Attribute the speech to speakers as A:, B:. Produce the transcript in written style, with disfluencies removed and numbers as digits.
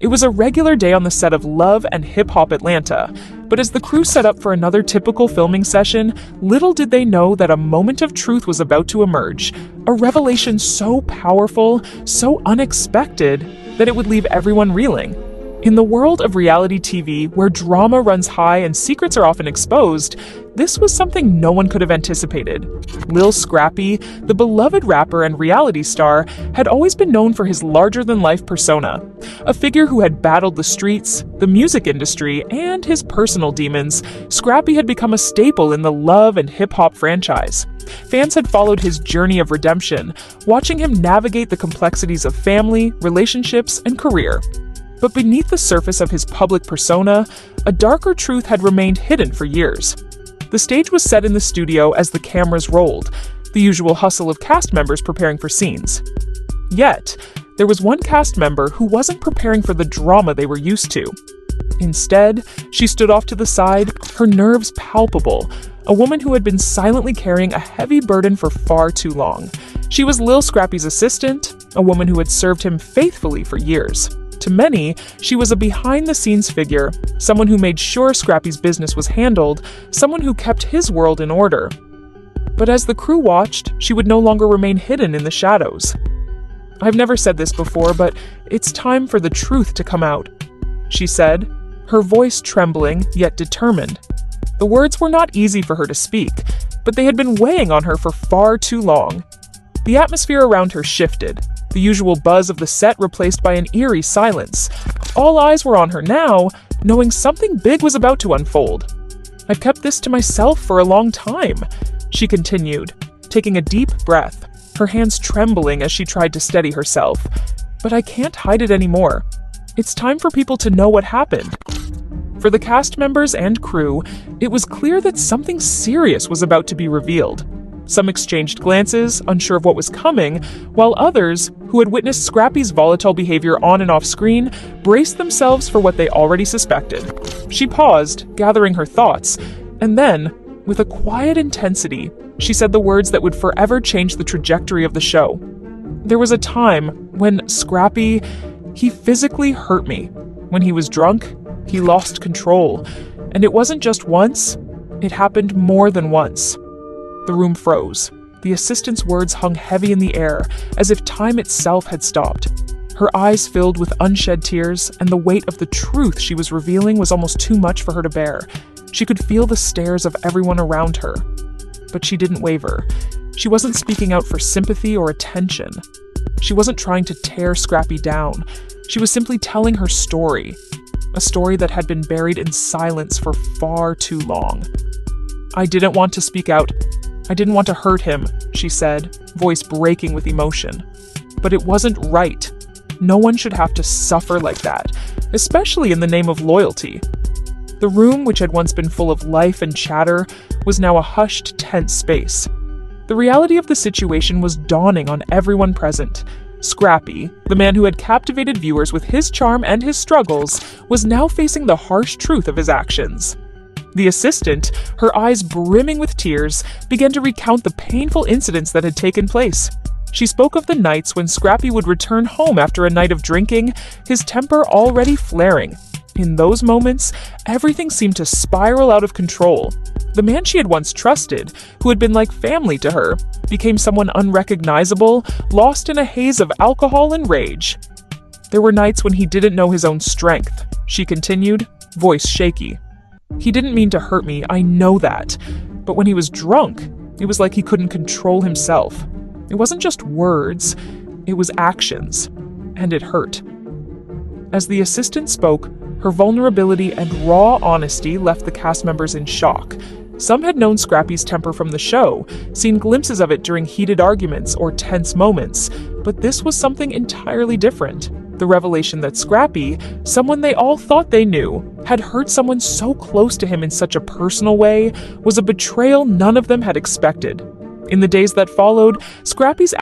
A: It was a regular day on the set of Love and Hip Hop Atlanta, but as the crew set up for another typical filming session, little did they know that a moment of truth was about to emerge, a revelation so powerful, so unexpected, that it would leave everyone reeling. In the world of reality TV, where drama runs high and secrets are often exposed, this was something no one could have anticipated. Lil Scrappy, the beloved rapper and reality star, had always been known for his larger-than-life persona, a figure who had battled the streets, the music industry, and his personal demons. Scrappy had become a staple in the Love and Hip Hop franchise. Fans had followed his journey of redemption, watching him navigate the complexities of family, relationships, and career. But beneath the surface of his public persona, a darker truth had remained hidden for years. The stage was set in the studio as the cameras rolled, the usual hustle of cast members preparing for scenes. Yet, there was one cast member who wasn't preparing for the drama they were used to. Instead, she stood off to the side, her nerves palpable, a woman who had been silently carrying a heavy burden for far too long. She was Lil Scrappy's assistant, a woman who had served him faithfully for years. To many, she was a behind-the-scenes figure, someone who made sure Scrappy's business was handled, someone who kept his world in order. But as the crew watched, she would no longer remain hidden in the shadows. "I've never said this before, but it's time for the truth to come out," she said, her voice trembling yet determined. The words were not easy for her to speak, but they had been weighing on her for far too long. The atmosphere around her shifted, the usual buzz of the set replaced by an eerie silence. All eyes were on her now, knowing something big was about to unfold. "I've kept this to myself for a long time," she continued, taking a deep breath, her hands trembling as she tried to steady herself. "But I can't hide it anymore. It's time for people to know what happened." For the cast members and crew, it was clear that something serious was about to be revealed. Some exchanged glances, unsure of what was coming, while others, who had witnessed Scrappy's volatile behavior on and off screen, braced themselves for what they already suspected. She paused, gathering her thoughts, and then, with a quiet intensity, she said the words that would forever change the trajectory of the show. "There was a time when Scrappy, he physically hurt me. When he was drunk, he lost control. And it wasn't just once, it happened more than once." The room froze. The assistant's words hung heavy in the air, as if time itself had stopped. Her eyes filled with unshed tears, and the weight of the truth she was revealing was almost too much for her to bear. She could feel the stares of everyone around her. But she didn't waver. She wasn't speaking out for sympathy or attention. She wasn't trying to tear Scrappy down. She was simply telling her story, a story that had been buried in silence for far too long. "I didn't want to speak out. I didn't want to hurt him," she said, voice breaking with emotion. "But it wasn't right. No one should have to suffer like that, especially in the name of loyalty." The room, which had once been full of life and chatter, was now a hushed, tense space. The reality of the situation was dawning on everyone present. Scrappy, the man who had captivated viewers with his charm and his struggles, was now facing the harsh truth of his actions. The assistant, her eyes brimming with tears, began to recount the painful incidents that had taken place. She spoke of the nights when Scrappy would return home after a night of drinking, his temper already flaring. In those moments, everything seemed to spiral out of control. The man she had once trusted, who had been like family to her, became someone unrecognizable, lost in a haze of alcohol and rage. "There were nights when he didn't know his own strength," she continued, voice shaky. "He didn't mean to hurt me, I know that. But when he was drunk, it was like he couldn't control himself. It wasn't just words, it was actions. And it hurt." As the assistant spoke, her vulnerability and raw honesty left the cast members in shock. Some had known Scrappy's temper from the show, seen glimpses of it during heated arguments or tense moments, but this was something entirely different. The revelation that Scrappy, someone they all thought they knew, had hurt someone so close to him in such a personal way was a betrayal none of them had expected. In the days that followed, Scrappy's